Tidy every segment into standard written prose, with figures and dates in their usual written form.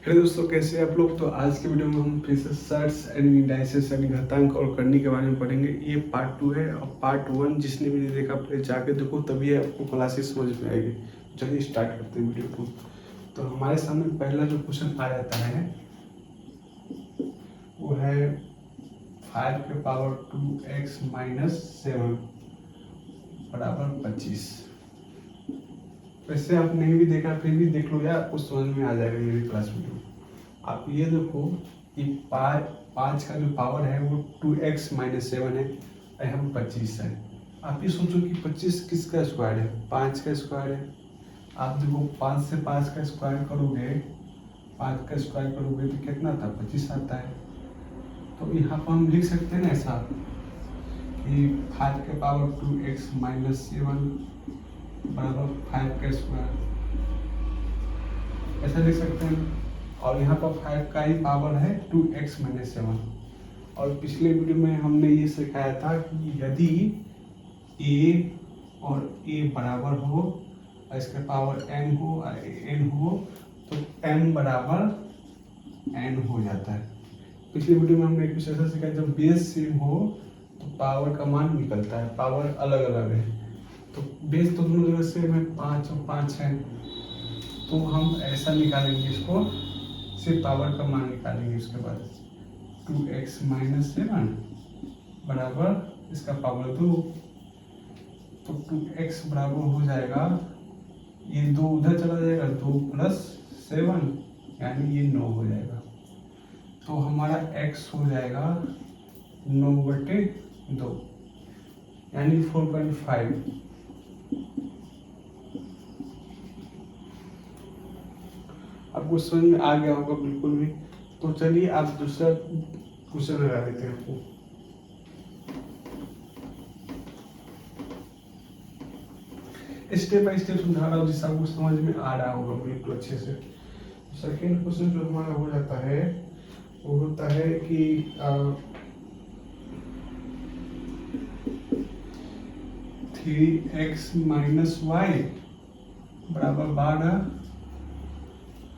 Hello दोस्तों, कैसे हैं आप लोग। तो आज के वीडियो में हम फिर से सर्ट्स एंड इंडाइसेस यानी घातांक और करनी के बारे में पढ़ेंगे। ये पार्ट 2 है और पार्ट 1 जिसने भी नहीं देखा पहले जाके देखो, तभी आपको क्लासेस समझ में आएगी। चलिए स्टार्ट करते हैं वीडियो को। तो हमारे सामने पहला जो क्वेश्चन आ जाता है वो है 5 के पावर 2x माइनस 7 बराबर 25। वैसे आप नहीं भी देखा फिर भी देख लो यार, आपको समझ में आ जाएगा ये भी क्लास वीडियो। आप ये देखो कि 5 का जो पावर है वो 2x माइनस 7 है, यहाँ 25 है। आप ये सोचो कि 25 किसका स्क्वायर है, 5 का स्क्वायर है। आप देखो 5 से 5 का स्क्वायर करोगे, 5 का स्क्वायर करोगे तो कितना आता है, 25 आता है। तो यहाँ पर हम लिख सकते हैं ना ऐसा कि 5 के पावर 2x माइनस 7 बराबर 5 का स्क्वायर, ऐसा लिख सकते हैं। और यहाँ पर 5 का ही पावर है 2x माइनस 7। और पिछले वीडियो में हमने ये सिखाया था कि यदि a और a बराबर हो और इसका पावर m हो और n हो तो m बराबर n हो जाता है। पिछले वीडियो में हमने कुछ ऐसा सिखाया, जब बेस सेम हो तो पावर का मान निकलता है, पावर अलग अलग है। तो बेस तो दोनों जगह सेम है, 5 और 5 है, तो हम ऐसा निकालेंगे इसको, सिर्फ पावर का मान निकालेंगे। उसके बाद 2x माइनस 7 बराबर इसका पावर 2, तो 2x बराबर हो जाएगा, ये 2 उधर चला जाएगा, 2 प्लस 7 यानी ये 9 हो जाएगा। तो हमारा x हो जाएगा 9/2 यानी 4.5। आपको समझ में आ गया होगा बिल्कुल भी। तो चलिए आप दूसरा क्वेश्चन लगा देते हैं आपको। स्टेप बाय स्टेप समझा रहा हूँ जिससे आपको समझ में आ रहा होगा बिल्कुल अच्छे से। सेकेंड क्वेश्चन जो हमारा हो जाता है वो होता है कि 3x माइनस वाई बराबर 12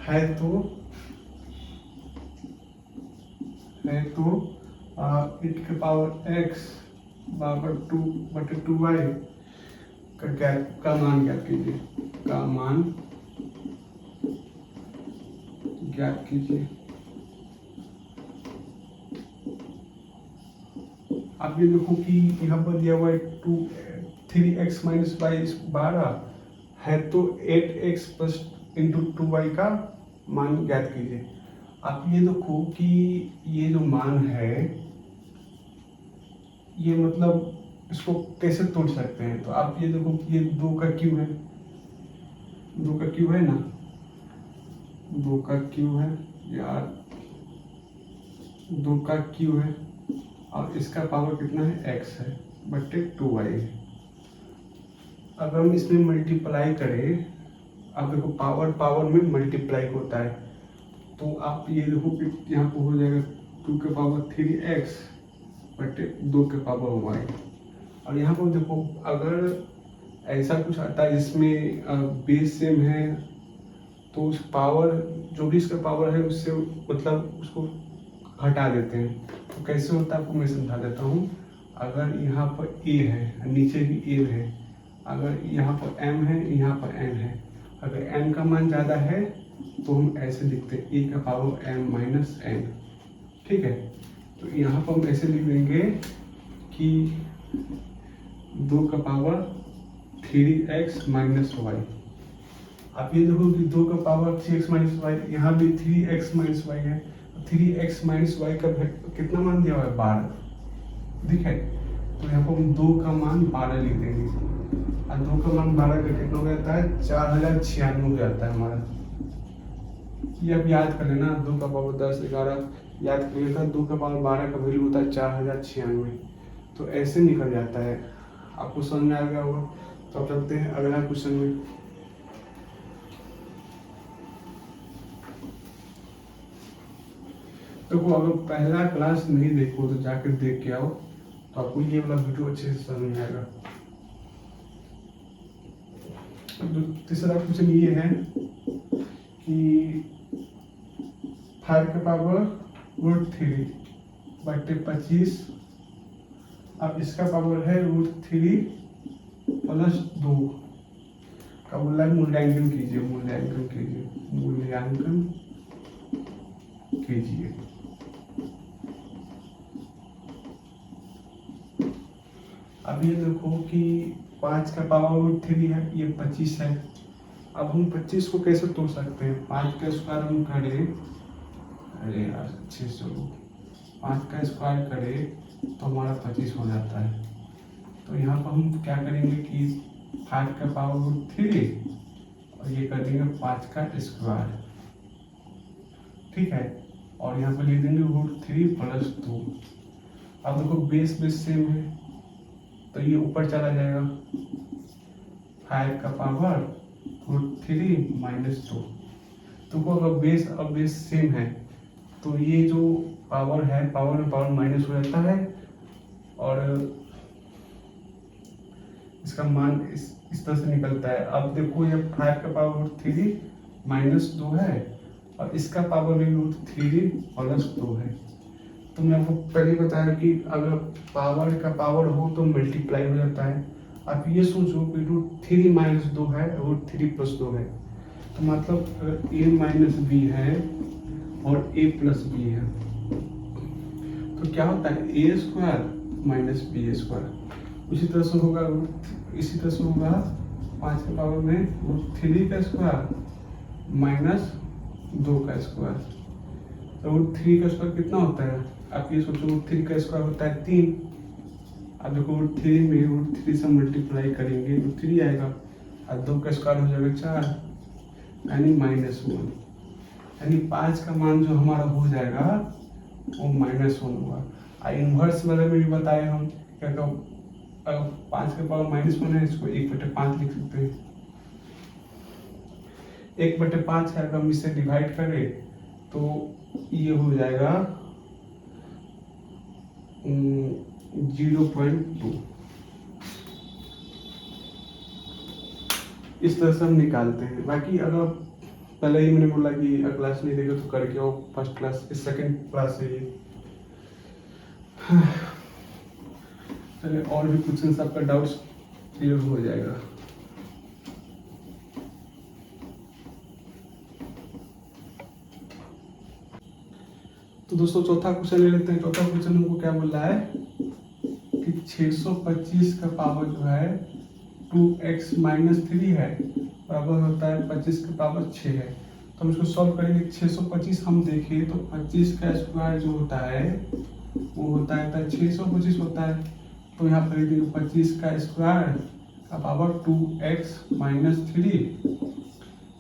है, तो e के पावर x बराबर 2/2y का मान ज्ञात कीजिए, का मान ज्ञात कीजिए। आप ये देखो कि यहाँ पर दिया हुआ है 3x माइनस वाई 12 है, तो 8x प्लस इंटू 2y का मान ज्ञात कीजिए। आप ये देखो कि ये जो मान है ये मतलब इसको कैसे तोड़ सकते हैं। तो आप ये देखो कि ये 2 का क्यूब है, 2 का क्यूब है ना, 2 का क्यूब है यार, 2 का क्यूब है और इसका पावर कितना है, x है बटे 2y है। अगर हम इसमें मल्टीप्लाई करें, आप देखो पावर में मल्टीप्लाई होता है, तो आप ये देखो कि यहाँ पर हो जाएगा 2 के पावर 3x बटे 2 के पावर y। और यहाँ पर देखो अगर ऐसा कुछ आता है जिसमें बेस सेम है तो उस पावर जो भी इसका पावर है उससे मतलब उसको हटा देते हैं। तो कैसे होता है आपको मैं समझा देता हूँ। अगर यहाँ पर a है, नीचे भी a है, अगर यहाँ पर m है, यहाँ पर n है, अगर n का मान ज़्यादा है तो हम ऐसे लिखते हैं e का पावर m माइनस n, ठीक है। तो यहाँ पर हम ऐसे लिख देंगे कि 2 का पावर 3x माइनस वाई। आप ये देखो कि 2 का पावर 3x माइनस वाई, यहाँ भी 3x माइनस वाई है, 3x माइनस वाई का कितना मान दिया हुआ है, 12 दिखे। तो यहाँ पर हम 2 का मान 12 लिख देंगे और 2 का मान 12 का कितना हो जाता है, 4096 हो जाता है हमारा। ये आप याद कर लेना, 2 का पावर 10 11 याद कर लेना, 2 का पावर 12 का वैल्यू होता है 4096। तो ऐसे निकल जाता है, आपको समझ में आ गया होगा। तो अब चलते हैं अगला क्वेश्चन में। देखो अगर पहला क्लास नहीं देखो तो जाकर देख के आओ, तो आपको ये वाला वीडियो अच्छे से समझ में आएगा। तीसरा क्वेश्चन ये है कि 5 का पावर √3 बटे 25। अब इसका पावर है √3 प्लस 2 का मूल्यांकन कीजिए, मूल्यांकन कीजिए। अब ये देखो कि 5 का पावर √3 है, ये 25 है। अब हम 25 को कैसे तोड़ सकते हैं? 5 का स्क्वायर हम करें, अरे यार अच्छे से 5 का स्क्वायर करें तो हमारा 25 हो जाता है। तो यहाँ पर हम क्या करेंगे कि 5 का पावर √3 और ये कर देंगे 5 का स्क्वायर, ठीक है। और यहाँ पर लिख देंगे √3 प्लस 2। अब देखो बेस सेम है तो ये ऊपर चला जाएगा, 5 का पावर √3 माइनस 2। तो अगर बेस सेम है तो ये जो पावर है, पावर में पावर माइनस हो जाता है और इसका मान इस तरह से निकलता है। अब देखो ये 5 का पावर √3 माइनस 2 है और इसका पावर भी √3 प्लस 2 है। तो मैं आपको पहले बताया कि अगर पावर का पावर हो तो मल्टीप्लाई हो जाता है। आप ये सोचो कि √3 माइनस 2 है, √3 प्लस 2 है, तो मतलब अगर a माइनस बी है और a प्लस बी है तो क्या होता है a square minus B square. इसी तरह से होगा 5 के पावर में √3 का स्क्वायर माइनस 2 का स्क्वायर। तो √3 का स्क्वायर कितना होता है? आप ये सोचो √3 का स्क्वायर होता है 3। अब देखो √3 में √3 से मल्टीप्लाई करेंगे तो 3 आएगा और 2 का स्क्वायर हो जाएगा 4 यानी -1। यानी 5 का मान जो हमारा हो जाएगा वो -1 होगा। इन्वर्स वाले में भी बताए हम क्या, अगर 5 के पावर -1 है इसको 1/5 लिख सकते हैं। 1/5 है, अगर हम इसे डिवाइड करें तो ये हो जाएगा 0.2। इस तरह से हम निकालते हैं। बाकी अगर पहले ही मैंने बोला कि अगर क्लास नहीं देगा तो करके आओ, फर्स्ट क्लास इस सेकंड क्लास है ये। चलिए और भी क्वेश्चन आपका डाउट्स क्लियर हो जाएगा। तो दोस्तों चौथा क्वेश्चन ले लेते हैं। चौथा क्वेश्चन हमको क्या बोल रहा है कि 625 का पावर जो है 2x माइनस 3 है बराबर होता है 25 का पावर 6 है। तो हम इसको सॉल्व करेंगे। 625 हम देखें तो 25 का स्क्वायर जो होता है वो होता है 625 होता है। तो यहाँ पर देखिए 25 का स्क्वायर का पावर 2x माइनस 3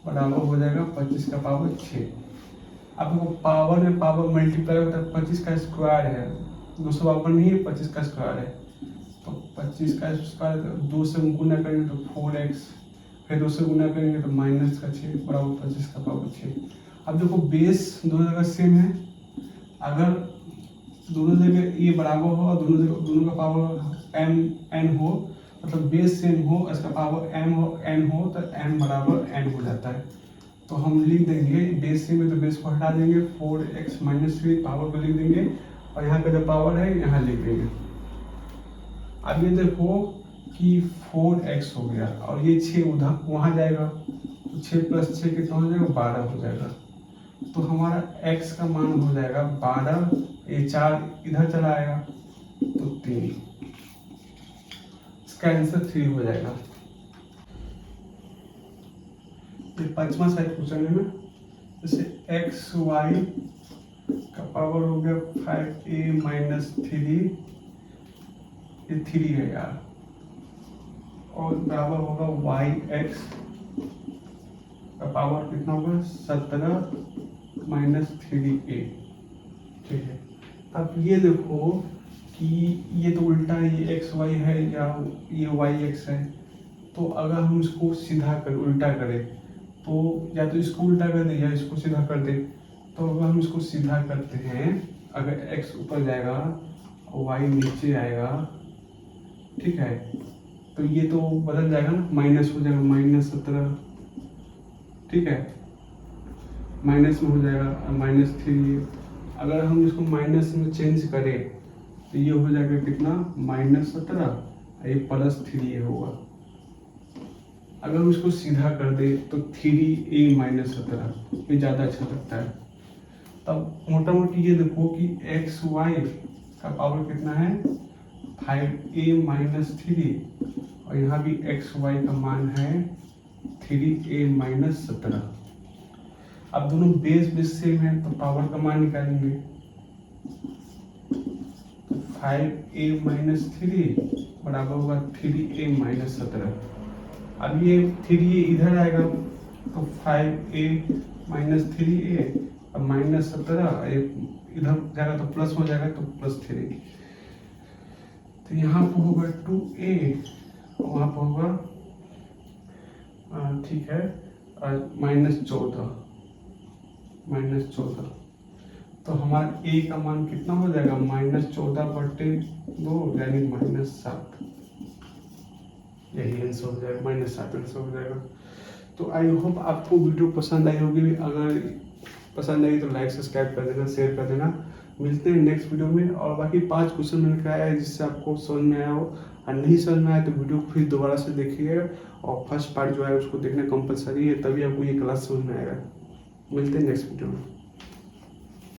बराबर हो जाएगा 25 का पावर 6। आपको पावर में पावर मल्टीप्लाई होता है, 25 का स्क्वायर है, 200 पावर नहीं है, 25 का स्क्वायर है। तो 25 का स्क्वायर 2 से गुना करेंगे तो 4x, फिर 2 से गुना करेंगे तो -6 बराबर 25 का पावर 6। अब देखो बेस दोनों जगह सेम है। अगर दोनों जगह ये बराबर हो और दोनों का पावर n हो, मतलब बेस सेम हो, इसका पावर n हो तो n बराबर n हो जाता है। तो हम लिख देंगे बेस सेम है तो बेस को हटा देंगे, 4x माइनस 3 पावर को लिख देंगे और यहाँ का जो पावर है यहाँ लिख देंगे। अब ये देखो कि 4x हो गया और ये 6 उधर वहाँ जाएगा तो 6 + 6 कितना हो जाएगा 12 हो जाएगा। तो हमारा x का मान हो जाएगा 12, ये 4 इधर चला आएगा तो 3, इसका आंसर 3 हो जाएगा। ये पांचवा साइड क्वेश्चन है ना, जैसे एक्स वाई का पावर हो गया 5a माइनस 3, ये 3 है यार, और बराबर होगा वाई एक्स का पावर कितना होगा 17 माइनस 3a। ठीक है, अब ये देखो कि ये तो उल्टा है, ये एक्स वाई है या ये वाई एक्स है। तो अगर हम इसको सीधा कर उल्टा करें तो या तो इसको उल्टा कर दे या इसको सीधा कर दे। तो अगर हम इसको सीधा करते हैं, अगर x ऊपर जाएगा और y नीचे आएगा, ठीक है, तो ये तो बदल जाएगा ना, माइनस हो जाएगा -17, ठीक है। माइनस में हो जाएगा -3a। अगर हम इसको माइनस में चेंज करें तो ये हो जाएगा कितना -17, ये +3a होगा। अगर हम इसको सीधा कर दे तो 3a - 17 ये ज़्यादा अच्छा लगता है। तब मोटा मोटी ये देखो कि एक्स वाई का पावर कितना है 5a - 3 और यहाँ भी एक्स वाई का मान है 3a - 17। अब दोनों बेस सेम है तो पावर का मान निकालेंगे। 5a - 3 बराबर होगा 3a - 17। अब ये 3a इधर आएगा तो 5a - 3a और -17 इधर जाएगा तो प्लस हो जाएगा तो +3। तो यहाँ पर होगा 2a और वहाँ पर होगा ठीक है -14। तो हमारा a का मान कितना हो जाएगा -14/2 यानी -7। यही आंसर हो जाएगा, -7 आंसर हो जाएगा। तो आई होप आपको वीडियो पसंद आई होगी। अगर पसंद आई तो लाइक सब्सक्राइब कर देना, शेयर कर देना। मिलते हैं नेक्स्ट वीडियो में। और बाकी 5 क्वेश्चन मैंने कराया है जिससे आपको समझ में आया हो, और नहीं समझ में आया तो वीडियो को फिर दोबारा से देखिएगा और फर्स्ट पार्ट जो है उसको देखना कंपलसरी है, तभी आपको ये क्लास समझ में आएगा। मिलते हैं नेक्स्ट वीडियो में।